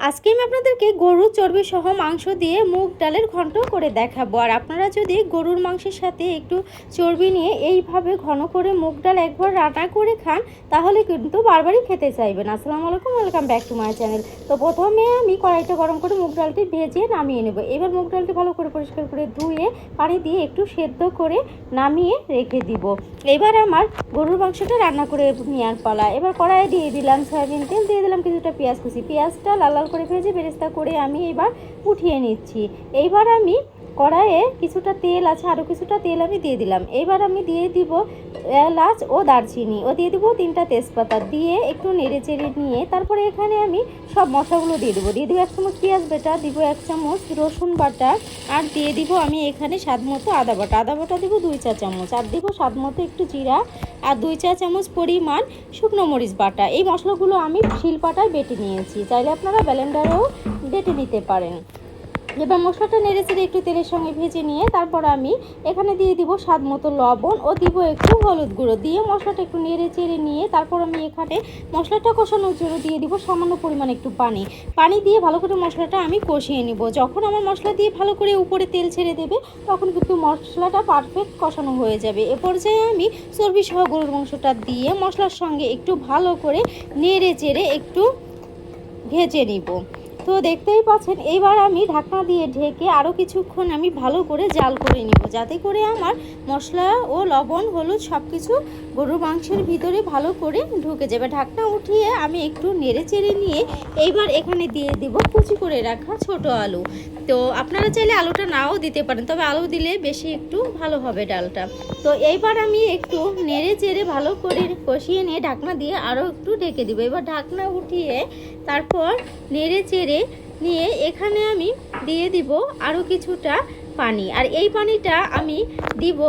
আজকে আমি আপনাদেরকে গরুর চর্বি সহ মাংস দিয়ে মুগ ডালের ঘন্ট করে দেখাবো। আর আপনারা যদি গরুর মাংসের সাথে একটু চর্বি নিয়ে এইভাবে ঘন করে মুগ ডাল একবার রান্না করে খান, তাহলে কিন্তু বারবারই খেতে চাইবেন। আসসালামু আলাইকুম, welcome back to my channel. তো প্রথমে আমি কড়াইটা গরম করে মুগ ডালটি ভেজে নামিয়ে নেব। এবার মুগ ডালটি ভালো করে পরিষ্কার করে ধুয়ে পানি দিয়ে একটু সেদ্ধ করে নামিয়ে রেখে দিব। এবার আমার গরুর মাংসটা রান্না করে নেওয়ার পালা। এবার কড়াইয়ে দিয়ে দিলাম সয়াবিন তেল, দিয়ে দিলাম কিছুটা পেঁয়াজ কুচি। পেঁয়াজটা লাল লাল করে ভেজে বেরেস্তা করে আমি এবার উঠিয়ে নিচ্ছি। এইবার আমি কড়াইয়ে কিছুটা তেল আছে, আরও কিছুটা তেল আমি দিয়ে দিলাম। এবার আমি দিয়ে দিব এলাচ ও দারচিনি, ও দিয়ে দিব 3টা তেজপাতা, দিয়ে একটু নেড়ে চেড়ে নিয়ে তারপরে এখানে আমি সব মশলাগুলো দিয়ে দেবো। 1 চামচ পেঁয়াজ বাটা, দিব 1 চামচ রসুন বাটা, আর দিয়ে দিব আমি এখানে স্বাদ মতো আদা বাটা। আদা বাটা দিব 2 চা চামচ, আর দিব স্বাদ মতো একটু জিরা, আর 2 চা চামচ পরিমাণ শুকনো মরিচ বাটা। এই মশলাগুলো আমি শিলপাটায় বেটে নিয়েছি, চাইলে আপনারা ব্লেন্ডারেও বেটে নিতে পারেন। এবার মশলাটা নেড়ে চেড়ে একটু তেলের সঙ্গে ভেজে নিয়ে তারপর আমি এখানে দিয়ে দিব স্বাদ মতো লবণ ও দিব একটু হলুদ গুঁড়ো, দিয়ে মশলাটা একটু নেড়ে চেড়ে নিয়ে তারপর আমি এখানে মশলাটা কষানোর জন্য দিয়ে দিব সামান্য পরিমাণ একটু পানি দিয়ে ভালো করে মশলাটা আমি কষিয়ে নিব। যখন আমার মশলা দিয়ে ভালো করে উপরে তেল ছেড়ে দেবে, তখন কিন্তু মশলাটা পারফেক্ট কষানো হয়ে যাবে। এ পর্যায়ে আমি চর্বি সহ গরুর মাংসটা দিয়ে মশলার সঙ্গে একটু ভালো করে নেড়ে চেড়ে একটু ভেজে নিব। তো দেখতেই পাচ্ছেন, এইবার আমি ঢাকনা দিয়ে ঢেকে আরও কিছুক্ষণ আমি ভালো করে জাল করে নিব, যাতে করে আমার মশলা ও লবণ হলুদ সব কিছু গরুর মাংসের ভিতরে ভালো করে ঢুকে যাবে। ঢাকনা উঠিয়ে আমি একটু নেড়ে চেড়ে নিয়ে এইবার এখানে দিয়ে দিব কুচি করে রাখা ছোট আলু। তো আপনারা চাইলে আলুটা নাও দিতে পারেন, তবে আলু দিলে বেশি একটু ভালো হবে ডালটা। তো এইবার আমি একটু নেড়ে চেড়ে ভালো করে কষিয়ে নিয়ে ঢাকনা দিয়ে আরও একটু ঢেকে দিব। এবার ঢাকনা উঠিয়ে তারপর নেড়ে চেড়ে নিয়ে এখানে আমি দিয়ে দিব আরও কিছুটা পানি, আর এই পানিটা আমি দিব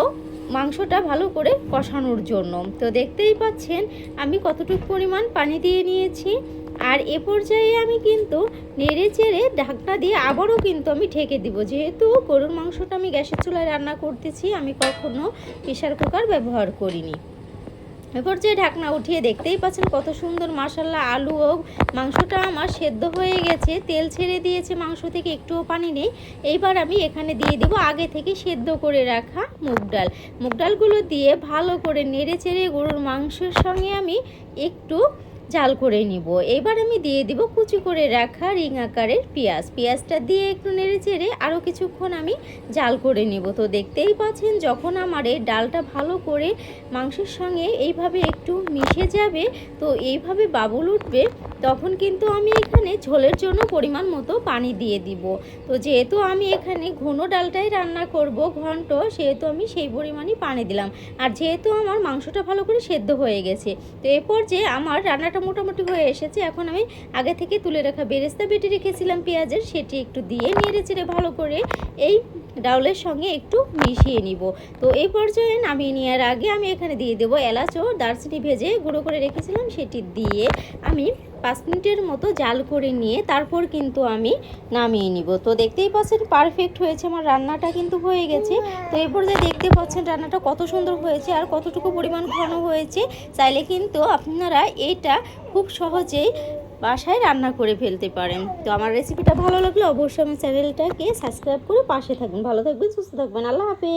মাংসটা ভালো করে কষানোর জন্য। তো দেখতেই পাচ্ছেন আমি কতটুকু পরিমাণ পানি দিয়ে নিয়েছি। আর এ পর্যায়ে আমি কিন্তু নেড়ে চেড়ে ঢাকনা দিয়ে আবারও কিন্তু আমি ঢেকে দিব, যেহেতু গরুর মাংসটা আমি গ্যাসের চুলায় রান্না করতেছি, আমি কখনো প্রেসার কুকার ব্যবহার করিনি। এরপর যে ঢাকনা উঠিয়ে দেখতেই পাচ্ছেন কত সুন্দর মাশাআল্লাহ আলু ও মাংসটা আমার সেদ্ধ হয়ে গেছে, তেল ছেড়ে দিয়েছে মাংস থেকে, একটুও পানি নেই। এইবার আমি এখানে দিয়ে দেব আগে থেকে সেদ্ধ করে রাখা মুগ ডালগুলো দিয়ে ভালো করে নেড়ে চেড়ে গরুর মাংসের সঙ্গে আমি একটু জাল করে নিব। এবার আমি দিয়ে দিব কুচি করে রাখা রিং আকারের পেঁয়াজটা দিয়ে একটু নেড়ে চেড়ে আরও কিছুক্ষণ আমি জাল করে নিব। তো দেখতেই পাচ্ছেন যখন আমার এই ডালটা ভালো করে মাংসের সঙ্গে এইভাবে একটু মিশে যাবে, তো এইভাবে বাবুল উঠবে, তখন কিন্তু আমি এখানে ঝোলের জন্য পরিমাণ মতো পানি দিয়ে দিব। তো যেহেতু আমি এখানে ঘন ডালটাই রান্না করব ঘন্ট, সেহেতু আমি সেই পরিমাণই পানি দিলাম। আর যেহেতু আমার মাংসটা ভালো করে সেদ্ধ হয়ে গেছে, তো এরপর যে আমার রান্নাটা মোটামুটি হয়ে এসেছে, এখন আমি আগে থেকে তুলে রাখা বেরেস্তা বেটে রেখেছিলাম পেঁয়াজের, সেটি একটু দিয়ে নেড়ে চেড়ে ভালো করে এই ডাউলের সঙ্গে একটু মিশিয়ে নিব। তো এই পর্যায়ে নামিয়ে নেওয়ার আগে আমি এখানে দিয়ে দেবো এলাচ ও দারচিনি ভেজে গুঁড়ো করে রেখেছিলাম, সেটি দিয়ে আমি 5 মিনিটের মতো জাল করে নিয়ে তারপর কিন্তু আমি নামিয়ে নিব। তো দেখতেই পাচ্ছেন পারফেক্ট হয়েছে, আমার রান্নাটা কিন্তু হয়ে গেছে। তো এরপর যে দেখতে পাচ্ছেন রান্নাটা কত সুন্দর হয়েছে আর কতটুকু পরিমাণ ঘন হয়েছে। চাইলে কিন্তু আপনারা এইটা খুব সহজেই বাসায় রান্না করে ফেলতে পারেন। তো আমার রেসিপিটা ভালো লাগলে অবশ্যই আমার চ্যানেলটাকে সাবস্ক্রাইব করে পাশে থাকবেন। ভালো থাকবেন, সুস্থ থাকবেন, আল্লাহ হাফেজ।